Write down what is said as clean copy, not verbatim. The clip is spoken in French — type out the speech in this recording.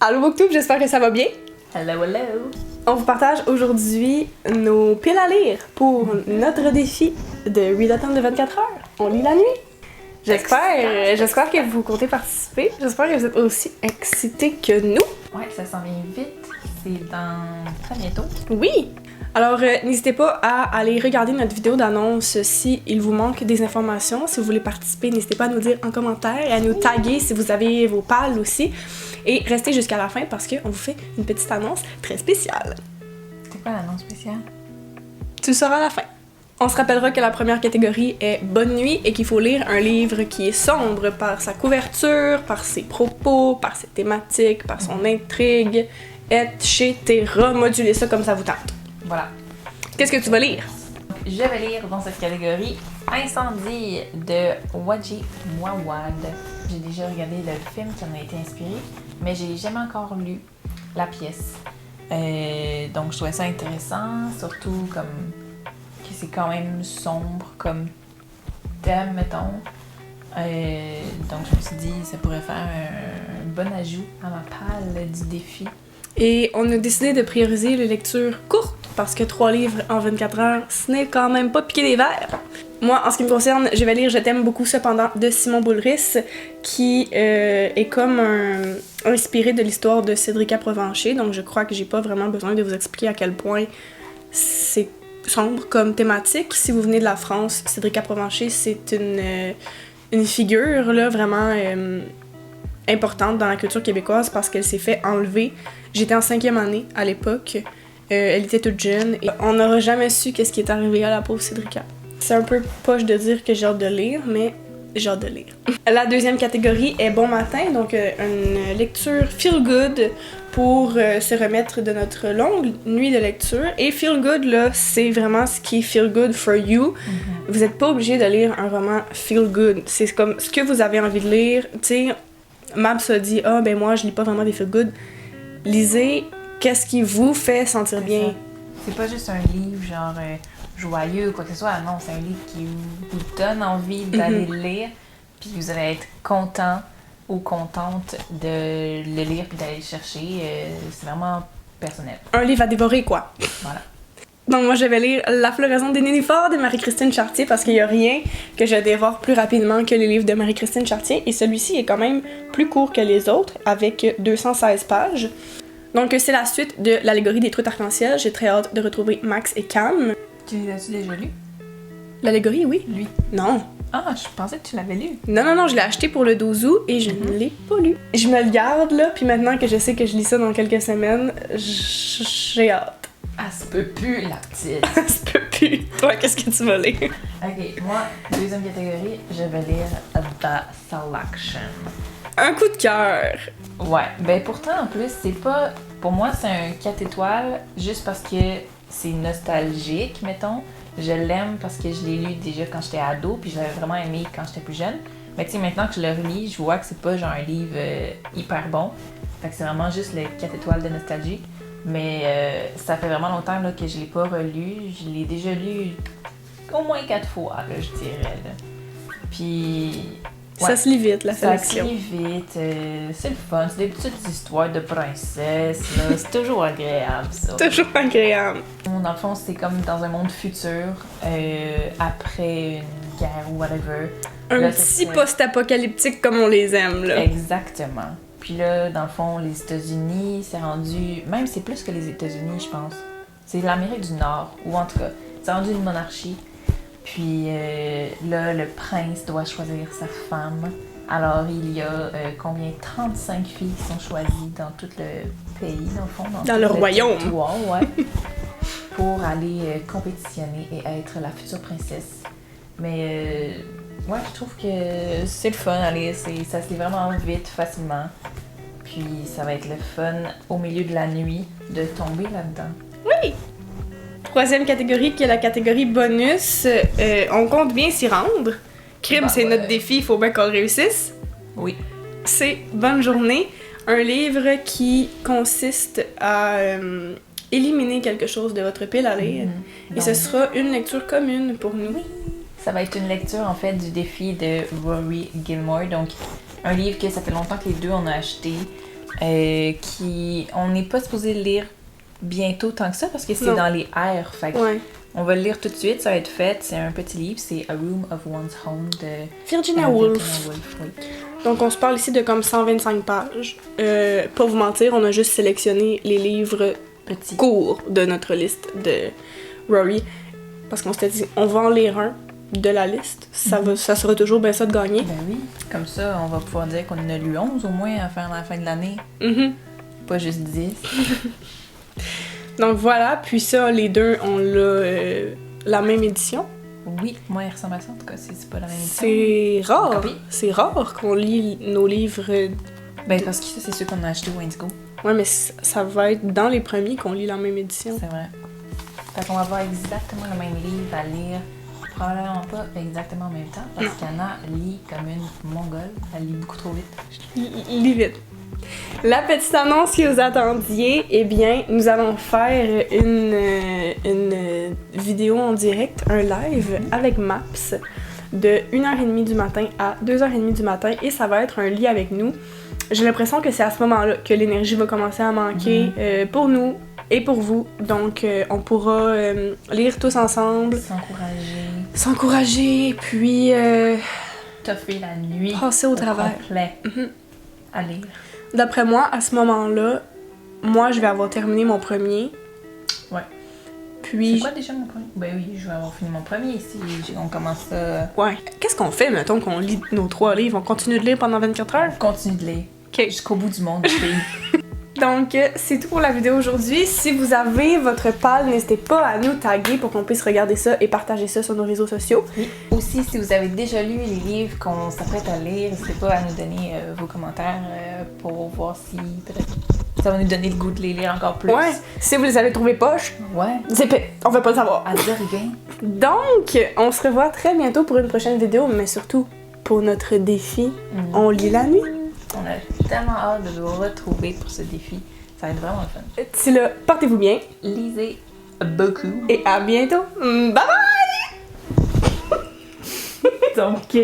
Allô Booktube, j'espère que ça va bien. Hello, hello! On vous partage aujourd'hui nos piles à lire pour notre défi de Readathon de 24 heures. On lit la nuit. J'espère que vous comptez participer. J'espère que vous êtes aussi excités que nous. Ouais, ça s'en vient vite. C'est dans très bientôt. Oui! Alors, n'hésitez pas à aller regarder notre vidéo d'annonce si il vous manque des informations. Si vous voulez participer, n'hésitez pas à nous dire en commentaire et à nous taguer si vous avez vos pales aussi. Et restez jusqu'à la fin parce qu'on vous fait une petite annonce très spéciale. C'est quoi l'annonce spéciale? Tu le sauras à la fin. On se rappellera que la première catégorie est Bonne nuit et qu'il faut lire un livre qui est sombre par sa couverture, par ses propos, par ses thématiques, par son intrigue, etc. Modulez ça comme ça vous tente. Voilà. Qu'est-ce que tu vas lire? Je vais lire dans cette catégorie Incendie de Wadji Mouawad. J'ai déjà regardé le film qui en a été inspiré, mais j'ai jamais encore lu la pièce. Donc je trouvais ça intéressant, surtout comme que c'est quand même sombre comme thème, mettons. Donc je me suis dit ça pourrait faire un bon ajout à ma palle du défi. Et on a décidé de prioriser les lectures courtes parce que 3 livres en 24 heures, ce n'est quand même pas piquer des verres. Moi, en ce qui me concerne, je vais lire Je t'aime beaucoup cependant de Simon Boulris, qui est comme inspiré de l'histoire de Cédrica Provencher. Donc je crois que j'ai pas vraiment besoin de vous expliquer à quel point c'est sombre comme thématique. Si vous venez de la France, Cédrica Provencher, c'est une figure là, vraiment importante dans la culture québécoise parce qu'elle s'est fait enlever. J'étais en 5e année à l'époque. Elle était toute jeune et on n'aura jamais su qu'est-ce qui est arrivé à la pauvre Cédrica. C'est un peu poche de dire que j'ai hâte de lire, mais j'ai hâte de lire. La deuxième catégorie est Bon matin, donc une lecture feel good pour se remettre de notre longue nuit de lecture. Et feel good, là, c'est vraiment ce qui est feel good for you. Mm-hmm. Vous n'êtes pas obligé de lire un roman feel good. C'est comme ce que vous avez envie de lire. Tu sais, Mabs a dit « Ah, ben moi, je lis pas vraiment des feel good ». Lisez qu'est-ce qui vous fait sentir bien. C'est pas juste un livre genre joyeux ou quoi que ce soit. Non, c'est un livre qui vous donne envie d'aller le lire, puis vous allez être content ou contente de le lire puis d'aller le chercher. C'est vraiment personnel. Un livre à dévorer, quoi. Voilà. Donc moi, je vais lire La floraison des nénuphars de Marie-Christine Chartier parce qu'il n'y a rien que je dévore plus rapidement que les livres de Marie-Christine Chartier. Et celui-ci est quand même plus court que les autres, avec 216 pages. Donc c'est la suite de l'allégorie des truites arc-en-ciel. J'ai très hâte de retrouver Max et Cam. Tu les as-tu déjà lus? L'allégorie, oui. Lui? Non. Ah, je pensais que tu l'avais lu. Non, je l'ai acheté pour le 12 août et je ne l'ai pas lu. Je me le garde là, puis maintenant que je sais que je lis ça dans quelques semaines, j'ai hâte. Ah, ça peut plus, la petite. Ça se peut plus. Toi, qu'est-ce que tu vas lire? Ok, moi, deuxième catégorie, je vais lire The Selection. Un coup de cœur. Ouais, ben pourtant, en plus, c'est pas... Pour moi, c'est un 4 étoiles juste parce que c'est nostalgique, mettons. Je l'aime parce que je l'ai lu déjà quand j'étais ado, puis je l'avais vraiment aimé quand j'étais plus jeune. Mais tu sais, maintenant que je le relis, je vois que c'est pas genre un livre hyper bon. Fait que c'est vraiment juste le 4 étoiles de nostalgie. Mais ça fait vraiment longtemps là, que je l'ai pas relu. Je l'ai déjà lu au moins 4 fois, là, je dirais. Là. Puis... Ouais, ça se lit vite, la sélection. Ça se lit vite, c'est le fun, c'est des petites histoires de princesses, là. C'est toujours agréable, ça. Toujours agréable. Dans le fond, c'est comme dans un monde futur, après une guerre ou whatever. Un là, petit post-apocalyptique comme on les aime, là. Exactement. Puis là, dans le fond, les États-Unis, c'est rendu... Même c'est plus que les États-Unis, je pense. C'est l'Amérique du Nord, ou en tout cas, c'est rendu une monarchie. Puis là, le prince doit choisir sa femme. Alors, il y a 35 filles qui sont choisies dans tout le pays, dans le fond. Dans le royaume. Ouais. Pour aller compétitionner et être la future princesse. Mais ouais, je trouve que c'est le fun à lire. Ça se lit vraiment vite, facilement. Puis ça va être le fun au milieu de la nuit de tomber là-dedans. Oui! Troisième catégorie qui est la catégorie bonus. On compte bien s'y rendre. Crime, c'est notre défi, il faut bien qu'on réussisse. Oui. C'est Bonne journée, un livre qui consiste à éliminer quelque chose de votre pile à lire. Et ce sera une lecture commune pour nous. Oui. Ça va être une lecture en fait du défi de Rory Gilmore. Donc un livre que ça fait longtemps que les deux on a acheté. On n'est pas supposé le lire bientôt tant que ça parce que c'est Non. dans les airs. Fait que Ouais. on va le lire tout de suite, ça va être fait. C'est un petit livre, c'est A Room of One's Home de Virginia Woolf. Oui. Donc, on se parle ici de comme 125 pages. Pas vous mentir, on a juste sélectionné les livres Petit. courts de notre liste de Rory. Parce qu'on s'était dit, on va en lire un de la liste. Ça sera toujours bien ça de gagner. Ben oui. Comme ça, on va pouvoir dire qu'on en a lu 11 au moins à faire la fin de l'année. Mhm. Pas juste 10. Donc voilà, puis ça, les deux, on l'a la même édition. Oui, moi, il ressemble à ça en tout cas, c'est pas la même édition. C'est rare. Copie. C'est rare qu'on lit nos livres. Ben parce que ça, c'est ceux qu'on a acheté au Indigo. Ouais, mais ça va être dans les premiers qu'on lit la même édition. C'est vrai. Fait qu'on va avoir exactement le même livre à lire. Probablement pas exactement en même temps, parce qu'Anna lit comme une mongole. Elle lit beaucoup trop vite. Lis vite. La petite annonce que vous attendiez, eh bien, nous allons faire une vidéo en direct, un live avec Maps de 1h30 du matin à 2h30 du matin et ça va être un lit avec nous. J'ai l'impression que c'est à ce moment-là que l'énergie va commencer à manquer pour nous et pour vous. Donc, on pourra lire tous ensemble, s'encourager, puis Toffer la nuit. passer au travers. Complet. Mhm. À lire. D'après moi, à ce moment-là, moi, je vais avoir terminé mon premier. Ouais. Puis... C'est quoi déjà mon premier? Ben oui, je vais avoir fini mon premier si on commence ça. Ouais. Qu'est-ce qu'on fait, mettons, qu'on lit nos 3 livres? On continue de lire pendant 24 heures? Continue de lire. OK. Jusqu'au bout du monde, fille. Donc, c'est tout pour la vidéo aujourd'hui. Si vous avez votre pal, n'hésitez pas à nous taguer pour qu'on puisse regarder ça et partager ça sur nos réseaux sociaux. Oui. Aussi, si vous avez déjà lu les livres qu'on s'apprête à lire, n'hésitez pas à nous donner vos commentaires pour voir si peut-être ça va nous donner le goût de les lire encore plus. Ouais. Si vous les avez trouvés poches, Ouais. zipez. On veut pas le savoir. À dire rien. Donc, on se revoit très bientôt pour une prochaine vidéo, mais surtout pour notre défi. On lit la nuit. On a tellement hâte de vous retrouver pour ce défi. Ça va être vraiment le fun. D'ici là, portez-vous bien. Lisez beaucoup. Et à bientôt. Bye bye! Donc,